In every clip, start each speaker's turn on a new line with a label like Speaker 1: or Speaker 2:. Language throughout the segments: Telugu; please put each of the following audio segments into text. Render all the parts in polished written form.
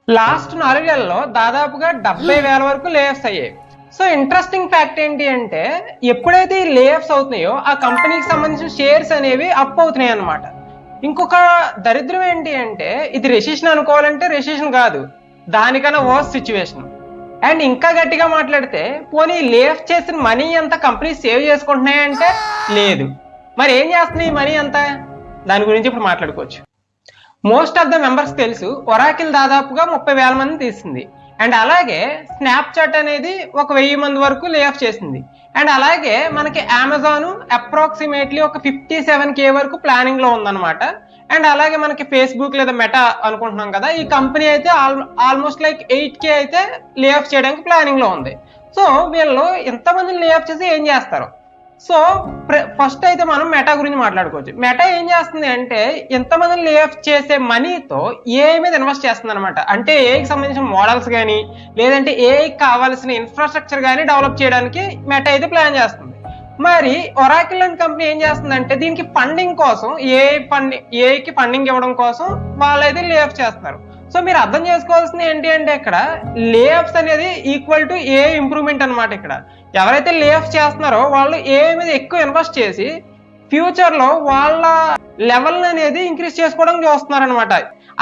Speaker 1: లాస్ట్ 4 నెలల్లో దాదాపుగా 70,000 వరకు లేఆఫ్స్ అయ్యాయి. సో ఇంట్రెస్టింగ్ ఫ్యాక్ట్ ఏంటి అంటే ఎప్పుడైతే ఈ లేఆఫ్స్ అవుతున్నాయో ఆ కంపెనీకి సంబంధించిన షేర్స్ అనేవి అప్ అవుతున్నాయి అన్నమాట. ఇంకొక దరిద్రం ఏంటి అంటే ఇది రెసిషన్ అనుకోవాలంటే రెసిషన్ కాదు, దానికన్నా వర్స్ట్ సిచ్యువేషన్. అండ్ ఇంకా గట్టిగా మాట్లాడితే పోనీ లేఆఫ్ చేసిన మనీ అంతా కంపెనీ సేవ్ చేసుకుంటున్నాయంటే లేదు. మరి ఏం చేస్తున్నాయి ఈ మనీ అంతా? దాని గురించి ఇప్పుడు మాట్లాడుకోవచ్చు. మోస్ట్ ఆఫ్ ద మెంబర్స్ తెలుసు ఒరాకిల్ దాదాపుగా 30,000 మంది తీసింది. అండ్ అలాగే స్నాప్చాట్ అనేది 1,000 మంది వరకు లే ఆఫ్ చేసింది. అండ్ అలాగే మనకి అమెజాన్ అప్రాక్సిమేట్లీ ఒక 57K వరకు ప్లానింగ్ లో ఉందన్నమాట. అండ్ అలాగే మనకి ఫేస్బుక్ లేదా మెటా అనుకుంటున్నాం కదా, ఈ కంపెనీ అయితే ఆల్మోస్ట్ లైక్ 8K అయితే లే ఆఫ్ చేయడానికి ప్లానింగ్ లో ఉంది. సో వీళ్ళు ఎంతమందిని లే ఆఫ్ చేసి ఏం చేస్తారు? సో ఫస్ట్ అయితే మనం మెటా గురించి మాట్లాడుకోవచ్చు. మెటా ఏం చేస్తుంది అంటే ఎంతమందిని లే ఆఫ్ చేసే మనీతో ఏఐ మీద ఇన్వెస్ట్ చేస్తుంది అనమాట. అంటే ఏఐకి సంబంధించిన మోడల్స్ కానీ లేదంటే ఏఐకి కావాల్సిన ఇన్ఫ్రాస్ట్రక్చర్ కానీ డెవలప్ చేయడానికి మెటా అయితే ప్లాన్ చేస్తుంది. మరి ఒరాకిల్ అండ్ కంపెనీ ఏం చేస్తుందంటే దీనికి ఫండింగ్ కోసం ఏఐకి ఫండింగ్ ఇవ్వడం కోసం వాళ్ళైతే లే ఆఫ్ చేస్తున్నారు. సో మీరు అర్థం చేసుకోవాల్సింది ఏంటి అంటే ఇక్కడ లే ఆఫ్స్ అనేది ఈక్వల్ టు ఏ ఇంప్రూవ్మెంట్ అనమాట. ఇక్కడ ఎవరైతే లే ఆఫ్ చేస్తున్నారో వాళ్ళు ఏ మీద ఎక్కువ ఇన్వెస్ట్ చేసి ఫ్యూచర్ లో వాళ్ళ లెవెల్ అనేది ఇంక్రీజ్ చేసుకోవడం చూస్తున్నారు అనమాట.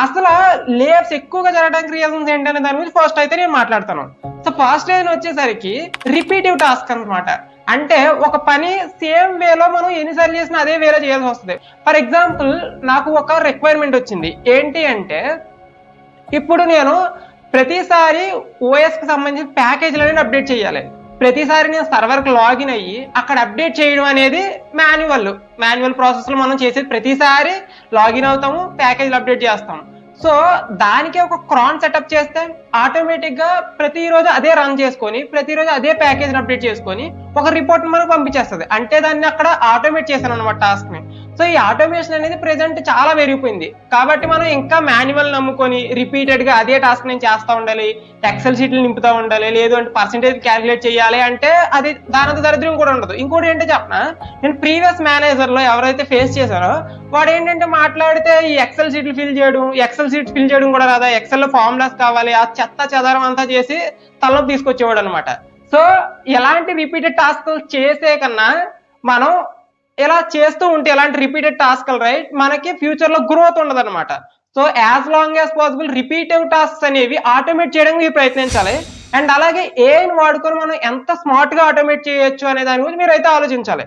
Speaker 1: అసలు లే ఆఫ్స్ ఎక్కువగా జరగడానికి రీజన్స్ ఏంటనే దాని గురించి ఫస్ట్ అయితే నేను మాట్లాడతాను. సో ఫస్ట్ రీజన్ వచ్చేసరికి రిపీటివ్ టాస్క్ అనమాట. అంటే ఒక పని సేమ్ వేలో మనం ఎన్నిసార్లు చేసినా అదే వేలో చేయాల్సి వస్తుంది. ఫర్ ఎగ్జాంపుల్ నాకు ఒక రిక్వైర్మెంట్ వచ్చింది. ఏంటి అంటే ఇప్పుడు నేను ప్రతిసారి ఓఎస్ కి సంబంధించిన ప్యాకేజీలు అనేది అప్డేట్ చేయాలి. ప్రతిసారి నేను సర్వర్కి లాగిన్ అయ్యి అక్కడ అప్డేట్ చేయడం అనేది మాన్యువల్ ప్రాసెస్ లో మనం చేసేది. ప్రతిసారి లాగిన్ అవుతాము, ప్యాకేజీలు అప్డేట్ చేస్తాము. సో దానికి ఒక క్రాన్ సెటప్ చేస్తే ఆటోమేటిక్ గా ప్రతిరోజు అదే రన్ చేసుకొని ప్రతిరోజు అదే ప్యాకేజ్ అప్డేట్ చేసుకొని ఒక రిపోర్ట్ మనకు పంపించేస్తుంది. అంటే దాన్ని అక్కడ ఆటోమేట్ చేశాను అనమాట టాస్క్ ని. సో ఈ ఆటోమేషన్ అనేది ప్రెసెంట్ చాలా పెరిగిపోయింది. కాబట్టి మనం ఇంకా మాన్యువల్ నమ్ముకొని రిపీటెడ్ గా అదే టాస్క్ నేను చేస్తూ ఉండాలి, ఎక్సెల్ షీట్లు నింపుతూ ఉండాలి, లేదు అంటే పర్సెంటేజ్ క్యాలిక్యులేట్ చేయాలి అంటే అది దానంత దరిద్రం కూడా ఉండదు. ఇంకోటి ఏంటో చెప్పనా, నేను ప్రీవియస్ మేనేజర్ లో ఎవరైతే ఫేస్ చేశారో వాడు ఏంటంటే మాట్లాడితే ఈ ఎక్సెల్ షీట్లు ఫిల్ చేయడం కూడా రాదా, ఎక్సెల్ లో ఫార్ములాస్ కావాలి, ఆ చెత్త చెదారం అంతా చేసి తలనొప్పి తీసుకొచ్చేవాడు అనమాట. సో ఎలాంటి రిపీటెడ్ టాస్క్లు చేసే కన్నా మనం ఇలా చేస్తూ ఉంటే ఎలాంటి రిపీటెడ్ టాస్క్లు రైట్ మనకి ఫ్యూచర్ లో గ్రోత్ ఉండదు అనమాట. So as long as possible repetitive tasks అనేవి ఆటోమేట్ చేయడానికి ప్రయత్నించాలి. అండ్ అలాగే ఏఐని వాడుకొని మనం ఎంత స్మార్ట్ గా ఆటోమేట్ చేయొచ్చు అనే దాని గురించి మీరు అయితే ఆలోచించాలి.